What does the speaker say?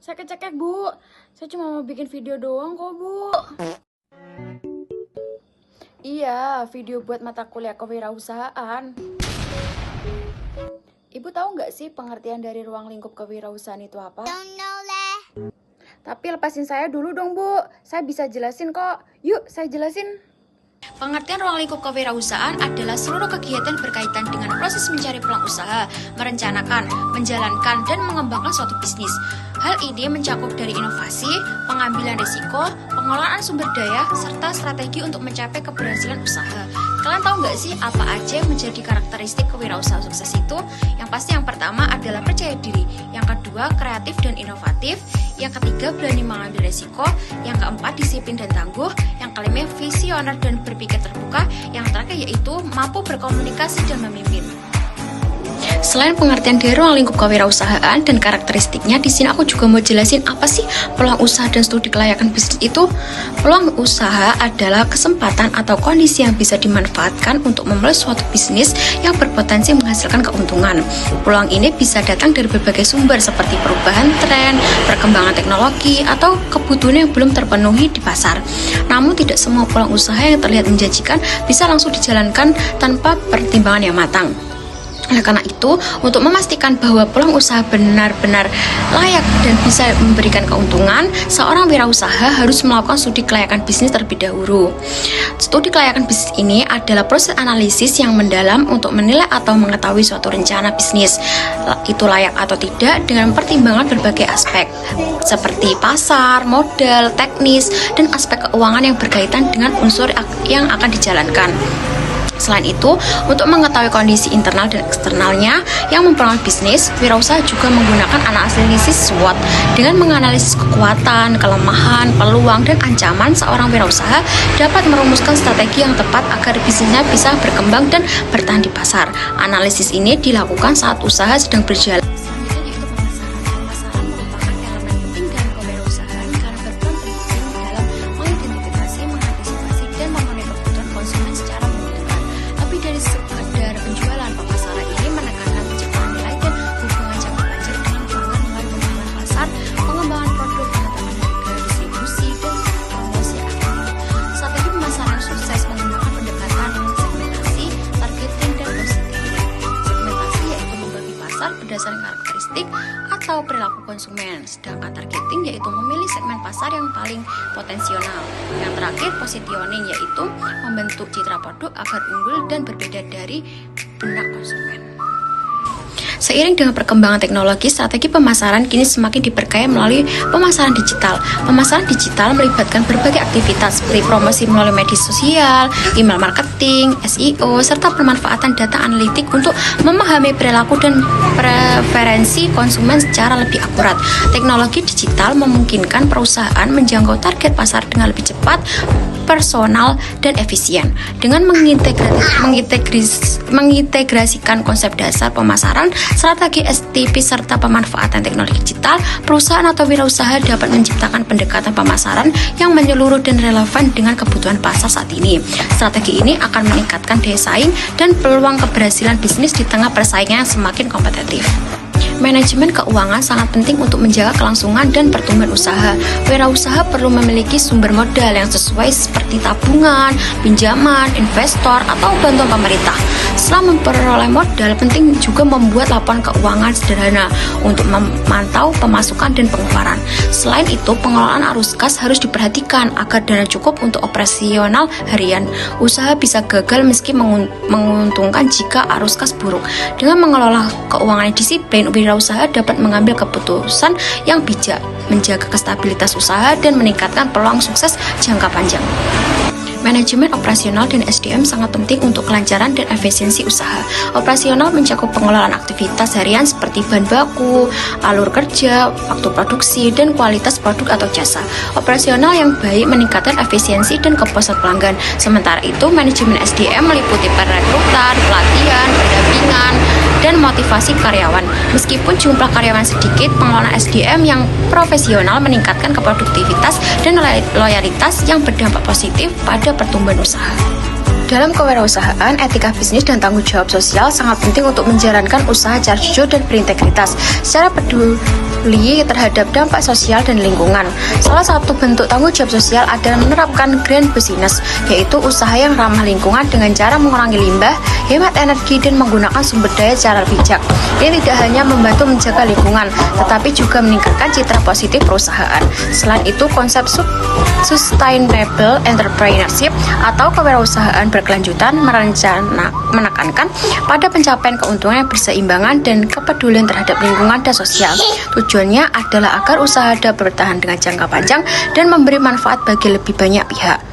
Saya kecekek, Bu. Saya cuma mau bikin video doang kok, Bu. Iya, video buat mata kuliah kewirausahaan. Ibu tahu nggak sih pengertian dari ruang lingkup kewirausahaan itu apa? Don't know lah. Tapi lepasin saya dulu dong, Bu. Saya bisa jelasin kok. Yuk, saya jelasin. Pengertian ruang lingkup kewirausahaan adalah seluruh kegiatan berkaitan dengan proses mencari peluang usaha, merencanakan, menjalankan, dan mengembangkan suatu bisnis. Hal ini mencakup dari inovasi, pengambilan risiko, pengelolaan sumber daya, serta strategi untuk mencapai keberhasilan usaha. Kalian tahu nggak sih apa aja yang menjadi karakteristik kewirausahaan sukses itu? Yang pasti yang pertama adalah percaya diri, yang kedua kreatif dan inovatif, yang ketiga berani mengambil risiko, yang keempat disiplin dan tangguh, yang kelima visioner dan berpikir terbuka, yang terakhir yaitu mampu berkomunikasi dan memimpin. Selain pengertian dari ruang lingkup kewirausahaan dan karakteristiknya, di sini aku juga mau jelasin apa sih peluang usaha dan studi kelayakan bisnis itu. Peluang usaha adalah kesempatan atau kondisi yang bisa dimanfaatkan untuk memulai suatu bisnis yang berpotensi menghasilkan keuntungan. Peluang ini bisa datang dari berbagai sumber seperti perubahan tren, perkembangan teknologi, atau kebutuhan yang belum terpenuhi di pasar. Namun tidak semua peluang usaha yang terlihat menjanjikan bisa langsung dijalankan tanpa pertimbangan yang matang. Oleh karena itu, untuk memastikan bahwa peluang usaha benar-benar layak dan bisa memberikan keuntungan, seorang wirausaha harus melakukan studi kelayakan bisnis terlebih dahulu. Studi kelayakan bisnis ini adalah proses analisis yang mendalam untuk menilai atau mengetahui suatu rencana bisnis itu layak atau tidak dengan pertimbangan berbagai aspek seperti pasar, modal, teknis, dan aspek keuangan yang berkaitan dengan unsur yang akan dijalankan. Selain itu, untuk mengetahui kondisi internal dan eksternalnya yang mempengaruhi bisnis, wirausaha juga menggunakan analisis SWOT. Dengan menganalisis kekuatan, kelemahan, peluang, dan ancaman, seorang wirausaha dapat merumuskan strategi yang tepat agar bisnisnya bisa berkembang dan bertahan di pasar. Analisis ini dilakukan saat usaha sedang berjalan. Berdasarkan karakteristik atau perilaku konsumen, sedangkan targeting yaitu memilih segmen pasar yang paling potensial. Yang terakhir, positioning yaitu membentuk citra produk agar unggul dan berbeda dari benak konsumen. Seiring dengan perkembangan teknologi, strategi pemasaran kini semakin diperkaya melalui pemasaran digital. Pemasaran digital melibatkan berbagai aktivitas seperti promosi melalui media sosial, email marketing, SEO, serta pemanfaatan data analitik untuk memahami perilaku dan preferensi konsumen secara lebih akurat. Teknologi digital memungkinkan perusahaan menjangkau target pasar dengan lebih cepat, personal, dan efisien. Dengan mengintegrasikan konsep dasar pemasaran, strategi STP, serta pemanfaatan teknologi digital, perusahaan atau wirausaha dapat menciptakan pendekatan pemasaran yang menyeluruh dan relevan dengan kebutuhan pasar saat ini. Strategi ini akan meningkatkan daya saing dan peluang keberhasilan bisnis di tengah persaingan yang semakin kompetitif. Manajemen keuangan sangat penting untuk menjaga kelangsungan dan pertumbuhan usaha. Wirausaha perlu memiliki sumber modal yang sesuai seperti tabungan, pinjaman, investor, atau bantuan pemerintah. Setelah memperoleh modal, penting juga membuat laporan keuangan sederhana untuk memantau pemasukan dan pengeluaran. Selain itu, pengelolaan arus kas harus diperhatikan agar dana cukup untuk operasional harian. Usaha bisa gagal meski menguntungkan jika arus kas buruk. Dengan mengelola keuangan yang disiplin, wirausaha dapat mengambil keputusan yang bijak, menjaga kestabilitas usaha, dan meningkatkan peluang sukses jangka panjang. Manajemen operasional dan SDM sangat penting untuk kelancaran dan efisiensi usaha. Operasional mencakup pengelolaan aktivitas harian seperti bahan baku, alur kerja, waktu produksi, dan kualitas produk atau jasa. Operasional yang baik meningkatkan efisiensi dan kepuasan pelanggan. Sementara itu, manajemen SDM meliputi perekrutan, pelatihan, pendampingan, dan motivasi karyawan. Meskipun jumlah karyawan sedikit, pengelolaan SDM yang profesional meningkatkan keproduktivitas dan loyalitas yang berdampak positif pada pertumbuhan usaha. Dalam kewirausahaan, etika bisnis dan tanggung jawab sosial sangat penting untuk menjalankan usaha secara jujur dan berintegritas. Secara peduli peduli terhadap dampak sosial dan lingkungan. Salah satu bentuk tanggung jawab sosial adalah menerapkan green business, yaitu usaha yang ramah lingkungan dengan cara mengurangi limbah, hemat energi, dan menggunakan sumber daya secara bijak. Ini tidak hanya membantu menjaga lingkungan, tetapi juga meningkatkan citra positif perusahaan. Selain itu, konsep sustainable entrepreneurship atau kewirausahaan berkelanjutan menekankan pada pencapaian keuntungan yang berseimbangan dan kepedulian terhadap lingkungan dan sosial. Tujuannya adalah agar usaha dapat bertahan dengan jangka panjang dan memberi manfaat bagi lebih banyak pihak.